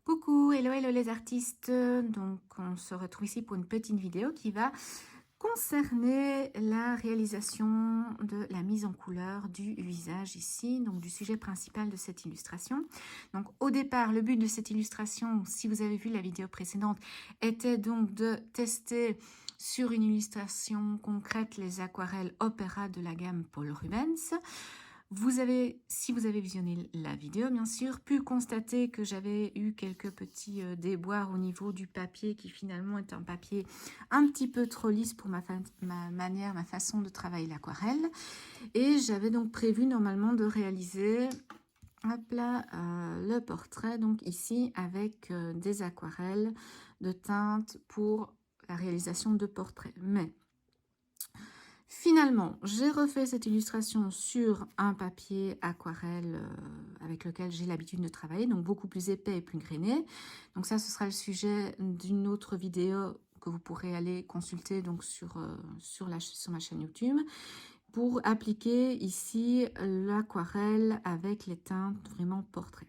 Coucou, hello hello les artistes, donc on se retrouve ici pour une petite vidéo qui va concerner la réalisation de la mise en couleur du visage ici, donc du sujet principal de cette illustration. Donc au départ, le but de cette illustration, si vous avez vu la vidéo précédente, était donc de tester sur une illustration concrète les aquarelles Opéra de la gamme Paul Rubens. Vous avez, si vous avez visionné la vidéo, bien sûr, pu constater que j'avais eu quelques petits déboires au niveau du papier qui finalement est un papier un petit peu trop lisse pour ma façon de travailler l'aquarelle. Et j'avais donc prévu normalement de réaliser hop là, le portrait, donc ici, avec des aquarelles de teinte pour la réalisation de portraits. Mais finalement, j'ai refait cette illustration sur un papier aquarelle avec lequel j'ai l'habitude de travailler, donc beaucoup plus épais et plus grainé. Donc ça, ce sera le sujet d'une autre vidéo que vous pourrez aller consulter donc sur ma chaîne YouTube pour appliquer ici l'aquarelle avec les teintes vraiment portrait.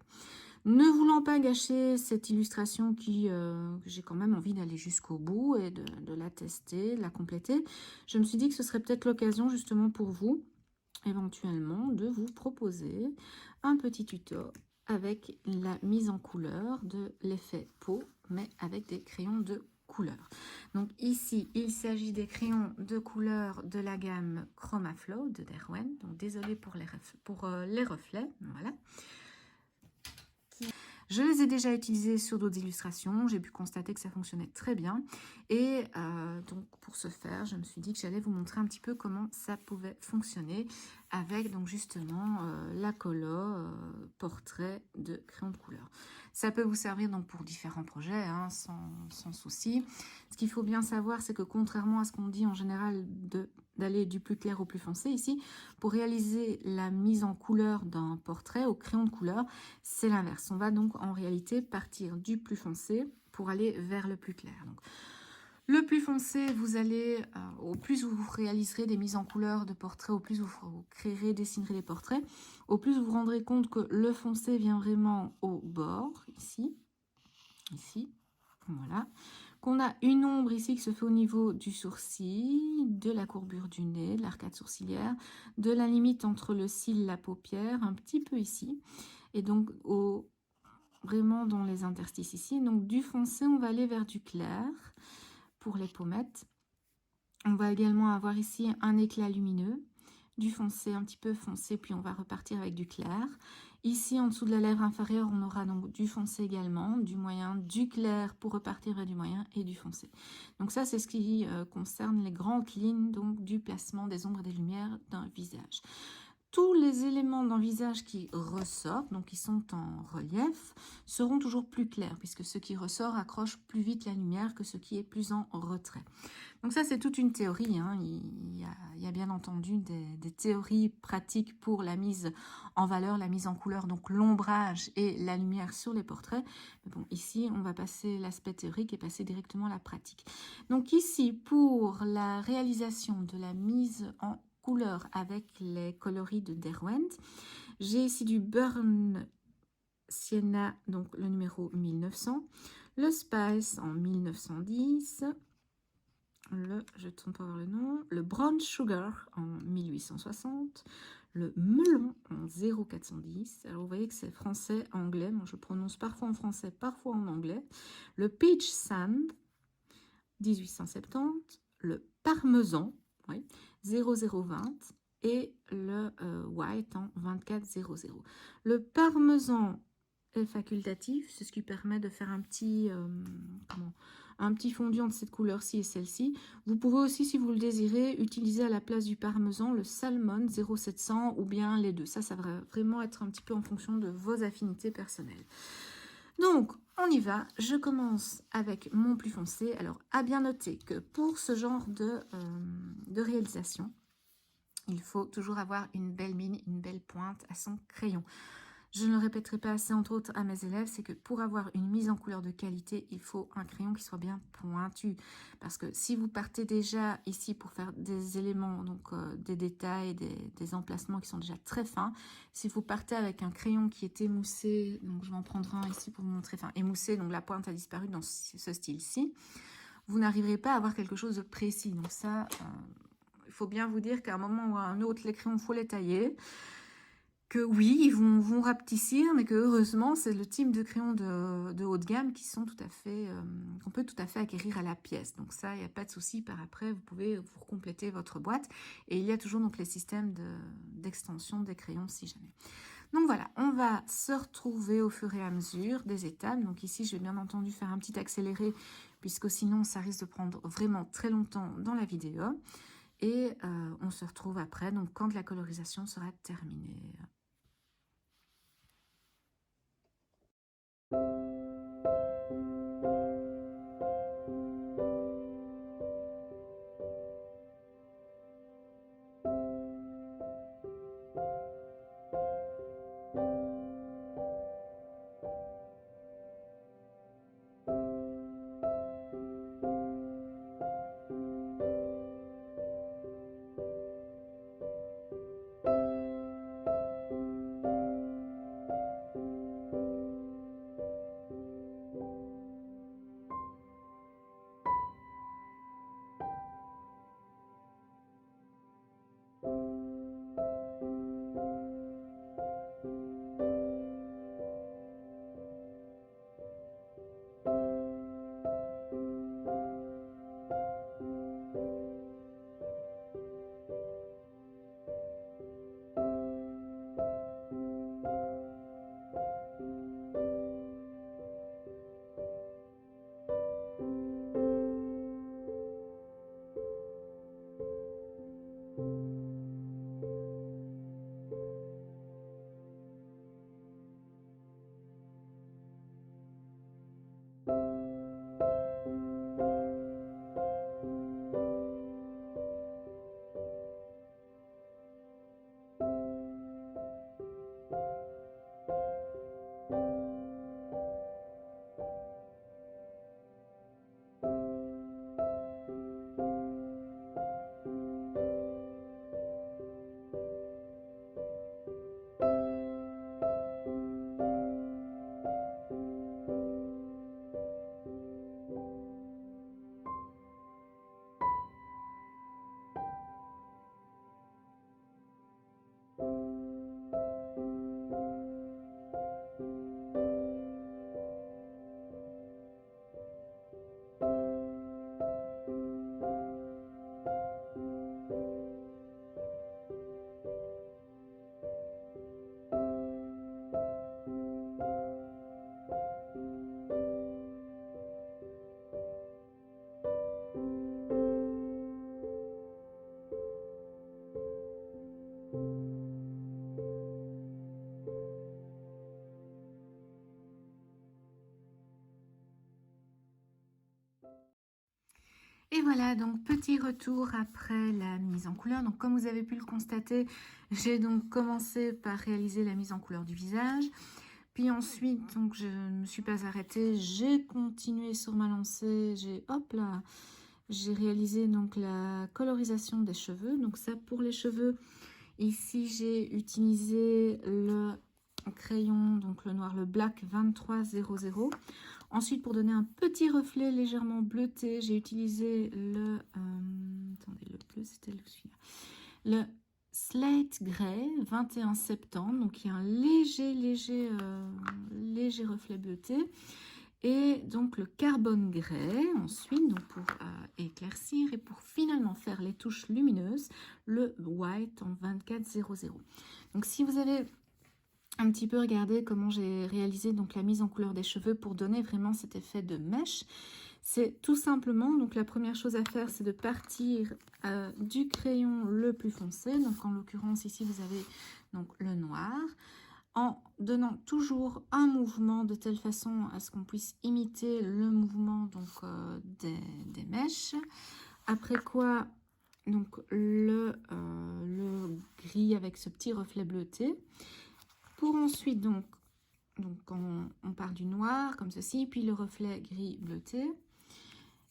Ne voulant pas gâcher cette illustration que j'ai quand même envie d'aller jusqu'au bout et de la tester, de la compléter, je me suis dit que ce serait peut-être l'occasion justement pour vous, éventuellement, de vous proposer un petit tuto avec la mise en couleur de l'effet peau, mais avec des crayons de couleur. Donc ici, il s'agit des crayons de couleur de la gamme Chromaflow de Derwent. Donc désolé pour les reflets, voilà. Je les ai déjà utilisés sur d'autres illustrations, j'ai pu constater que ça fonctionnait très bien. Et donc pour ce faire, je me suis dit que j'allais vous montrer un petit peu comment ça pouvait fonctionner avec donc justement la colo portrait de crayon de couleur. Ça peut vous servir donc pour différents projets, hein, sans souci. Ce qu'il faut bien savoir, c'est que contrairement à ce qu'on dit en général d'aller du plus clair au plus foncé, ici, pour réaliser la mise en couleur d'un portrait au crayon de couleur, c'est l'inverse. On va donc en réalité partir du plus foncé pour aller vers le plus clair. Donc, le plus foncé, vous allez, au plus vous réaliserez des mises en couleur de portraits, au plus vous créerez, dessinerez des portraits, au plus vous vous rendrez compte que le foncé vient vraiment au bord, ici, voilà. Qu'on a une ombre ici qui se fait au niveau du sourcil, de la courbure du nez, de l'arcade sourcilière, de la limite entre le cil et la paupière, un petit peu ici, et donc vraiment dans les interstices ici. Donc du foncé, on va aller vers du clair pour les pommettes. On va également avoir ici un éclat lumineux, du foncé, un petit peu foncé, puis on va repartir avec du clair. Ici, en dessous de la lèvre inférieure, on aura donc du foncé également, du moyen, du clair pour repartir vers du moyen et du foncé. Donc ça, c'est ce qui concerne les grandes lignes donc du placement des ombres et des lumières d'un visage. Tous les éléments d'un visage qui ressortent, donc qui sont en relief, seront toujours plus clairs, puisque ce qui ressort accroche plus vite la lumière que ce qui est plus en retrait. Donc ça, c'est toute une théorie, hein. Il y a bien entendu des théories pratiques pour la mise en valeur, la mise en couleur, donc l'ombrage et la lumière sur les portraits. Mais bon, ici, on va passer l'aspect théorique et passer directement à la pratique. Donc ici, pour la réalisation de la mise en couleur avec les coloris de Derwent, j'ai ici du Burn Sienna, donc le numéro 1900, le Spice en 1910, je ne tourne pas vers le nom, le Brown Sugar en 1860, le Melon en 0410. Alors vous voyez que c'est français, anglais, moi je prononce parfois en français, parfois en anglais. Le Peach Sand 1870, le Parmesan, oui, 0020 et le White en 2400. Le Parmesan est facultatif, c'est ce qui permet de faire un petit fondu entre cette couleur-ci et celle-ci. Vous pouvez aussi, si vous le désirez, utiliser à la place du parmesan le salmon 0700 ou bien les deux. Ça va vraiment être un petit peu en fonction de vos affinités personnelles. Donc, on y va. Je commence avec mon plus foncé. Alors, à bien noter que pour ce genre de réalisation, il faut toujours avoir une belle mine, une belle pointe à son crayon. Je ne le répéterai pas assez, entre autres, à mes élèves, c'est que pour avoir une mise en couleur de qualité, il faut un crayon qui soit bien pointu. Parce que si vous partez déjà ici pour faire des éléments, donc des détails, des emplacements qui sont déjà très fins, si vous partez avec un crayon qui est émoussé, donc je vais en prendre un ici pour vous montrer, enfin émoussé, donc la pointe a disparu dans ce style-ci, vous n'arriverez pas à avoir quelque chose de précis. Donc ça, il faut bien vous dire qu'à un moment ou à un autre, les crayons, il faut les tailler. Que oui, ils vont rapetissir, mais que heureusement, c'est le type de crayons de haut de gamme qui sont tout à fait, qu'on peut tout à fait acquérir à la pièce. Donc ça, il n'y a pas de souci. Par après, vous pouvez vous compléter votre boîte. Et il y a toujours donc les systèmes d'extension des crayons si jamais. Donc voilà, on va se retrouver au fur et à mesure des étapes. Donc ici, je vais bien entendu faire un petit accéléré, puisque sinon, ça risque de prendre vraiment très longtemps dans la vidéo. Et on se retrouve après, donc quand la colorisation sera terminée. Et voilà, donc petit retour après la mise en couleur. Donc comme vous avez pu le constater, j'ai donc commencé par réaliser la mise en couleur du visage. Puis ensuite, donc je ne me suis pas arrêtée, j'ai continué sur ma lancée, j'ai réalisé donc la colorisation des cheveux. Donc ça pour les cheveux, ici j'ai utilisé le crayon, donc le noir, le Black 2300. Ensuite, pour donner un petit reflet légèrement bleuté, j'ai utilisé le... attendez, le bleu, c'était celui-là. Le Slate Grey 21 septembre. Donc, il y a un léger reflet bleuté. Et donc, le Carbone Grey, ensuite, donc pour éclaircir. Et pour finalement faire les touches lumineuses, le White en 2400. Donc, si vous avez un petit peu regarder comment j'ai réalisé donc la mise en couleur des cheveux pour donner vraiment cet effet de mèche, c'est tout simplement, donc la première chose à faire, c'est de partir du crayon le plus foncé. Donc en l'occurrence ici vous avez donc le noir, en donnant toujours un mouvement de telle façon à ce qu'on puisse imiter le mouvement donc des mèches. Après quoi, donc le gris avec ce petit reflet bleuté. Pour ensuite, donc on part du noir comme ceci, puis le reflet gris bleuté.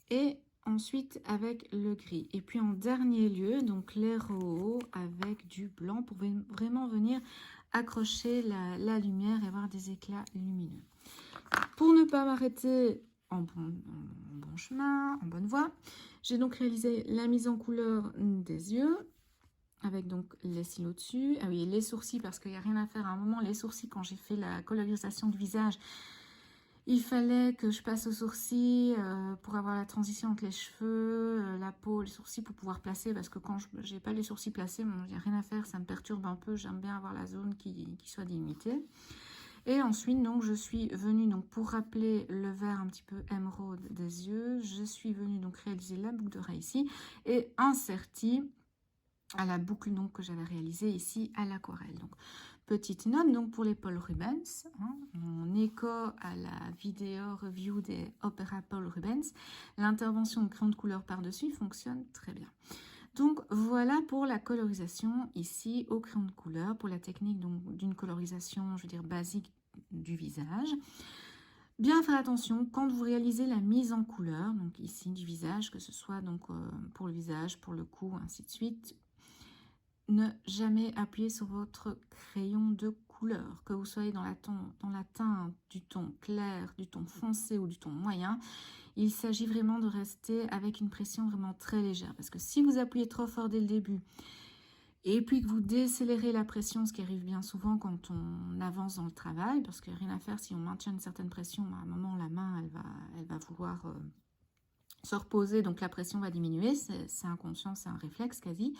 Et ensuite avec le gris. Et puis en dernier lieu, donc les haut avec du blanc pour vraiment venir accrocher la lumière et avoir des éclats lumineux. Pour ne pas m'arrêter en bon chemin, en bonne voie, j'ai donc réalisé la mise en couleur des yeux avec donc les cils au-dessus. Ah oui, les sourcils parce qu'il n'y a rien à faire. À un moment, les sourcils, quand j'ai fait la colorisation du visage, il fallait que je passe aux sourcils pour avoir la transition entre les cheveux, la peau, les sourcils pour pouvoir placer. Parce que quand je n'ai pas les sourcils placés, il n'y a rien à faire, ça me perturbe un peu. J'aime bien avoir la zone qui soit délimitée. Et ensuite, donc, je suis venue, donc, pour rappeler le vert un petit peu émeraude des yeux, je suis venue donc réaliser la boucle d'oreille ici et un certi à la boucle donc, que j'avais réalisée ici à l'aquarelle. Donc, petite note donc pour les Paul Rubens, hein, en écho à la vidéo review des Opéra Paul Rubens, l'intervention de crayon de couleur par-dessus fonctionne très bien. Donc voilà pour la colorisation ici au crayon de couleur, pour la technique d'une colorisation, je veux dire, basique du visage. Bien faire attention quand vous réalisez la mise en couleur, donc ici du visage, que ce soit donc pour le visage, pour le cou, ainsi de suite. Ne jamais appuyer sur votre crayon de couleur, que vous soyez dans la teinte du ton clair, du ton foncé ou du ton moyen. Il s'agit vraiment de rester avec une pression vraiment très légère. Parce que si vous appuyez trop fort dès le début, et puis que vous décélérez la pression, ce qui arrive bien souvent quand on avance dans le travail, parce qu'il n'y a rien à faire si on maintient une certaine pression, à un moment la main elle va vouloir se reposer, donc la pression va diminuer, c'est inconscient, c'est un réflexe quasi.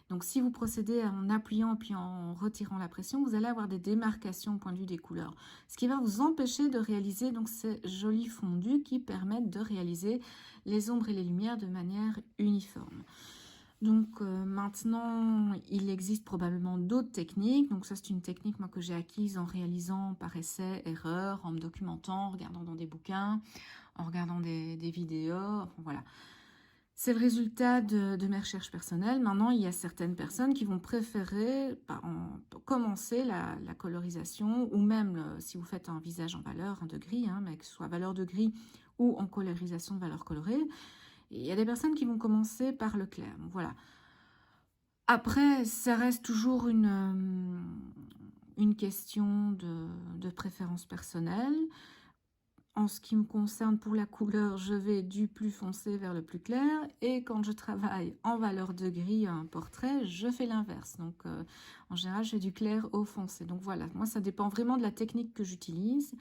Donc si vous procédez en appuyant puis en retirant la pression, vous allez avoir des démarcations au point de vue des couleurs. Ce qui va vous empêcher de réaliser donc ces jolis fondus qui permettent de réaliser les ombres et les lumières de manière uniforme. Donc maintenant, il existe probablement d'autres techniques. Donc ça, c'est une technique moi, que j'ai acquise en réalisant par essai, erreur, en me documentant, en regardant dans des bouquins, en regardant des vidéos, enfin, voilà. C'est le résultat de mes recherches personnelles. Maintenant, il y a certaines personnes qui vont préférer commencer la colorisation, ou même si vous faites un visage en valeur de gris, hein, mais que ce soit valeur de gris ou en colorisation de valeur colorée. Et il y a des personnes qui vont commencer par le clair. Donc, voilà. Après, ça reste toujours une question de préférence personnelle. En ce qui me concerne, pour la couleur, je vais du plus foncé vers le plus clair. Et quand je travaille en valeur de gris un portrait, je fais l'inverse. Donc, en général, je fais du clair au foncé. Donc, voilà. Moi, ça dépend vraiment de la technique que j'utilise.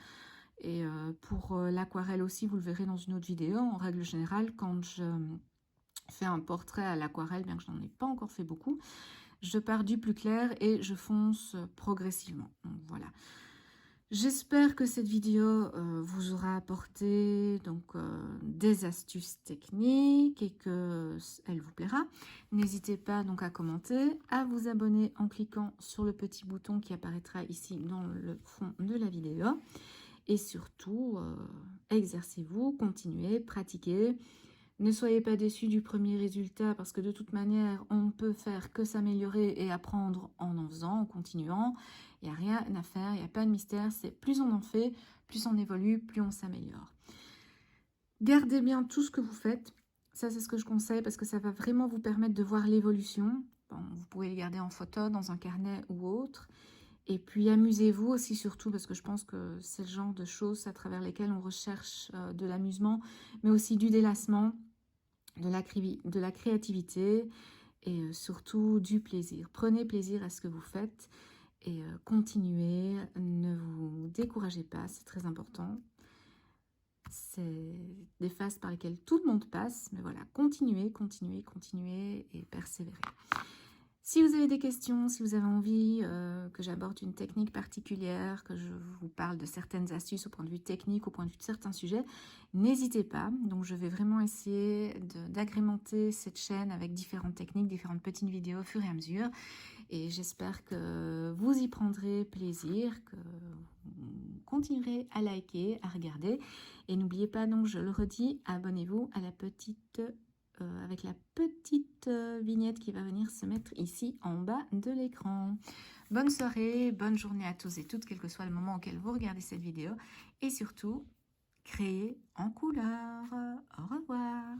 Et pour l'aquarelle aussi, vous le verrez dans une autre vidéo. En règle générale, quand je fais un portrait à l'aquarelle, bien que je n'en ai pas encore fait beaucoup, je pars du plus clair et je fonce progressivement. Donc, voilà. J'espère que cette vidéo vous aura apporté donc, des astuces techniques et qu'elle vous plaira. N'hésitez pas donc à commenter, à vous abonner en cliquant sur le petit bouton qui apparaîtra ici dans le fond de la vidéo. Et surtout, exercez-vous, continuez, pratiquez. Ne soyez pas déçus du premier résultat parce que de toute manière, on ne peut faire que s'améliorer et apprendre en faisant, en continuant. Il n'y a rien à faire, il n'y a pas de mystère. C'est plus on en fait, plus on évolue, plus on s'améliore. Gardez bien tout ce que vous faites. Ça, c'est ce que je conseille parce que ça va vraiment vous permettre de voir l'évolution. Bon, vous pouvez les garder en photo, dans un carnet ou autre. Et puis amusez-vous aussi surtout parce que je pense que c'est le genre de choses à travers lesquelles on recherche de l'amusement, mais aussi du délassement, de la créativité et surtout du plaisir. Prenez plaisir à ce que vous faites et continuez, ne vous découragez pas, c'est très important. C'est des phases par lesquelles tout le monde passe, mais voilà, continuez, continuez, continuez et persévérez. Si vous avez des questions, si vous avez envie que j'aborde une technique particulière, que je vous parle de certaines astuces au point de vue technique, au point de vue de certains sujets, n'hésitez pas. Donc je vais vraiment essayer d'agrémenter cette chaîne avec différentes techniques, différentes petites vidéos au fur et à mesure. Et j'espère que vous y prendrez plaisir, que vous continuerez à liker, à regarder. Et n'oubliez pas, donc je le redis, abonnez-vous à la petite avec la petite vignette qui va venir se mettre ici en bas de l'écran. Bonne soirée, bonne journée à tous et toutes, quel que soit le moment auquel vous regardez cette vidéo. Et surtout, créez en couleur. Au revoir.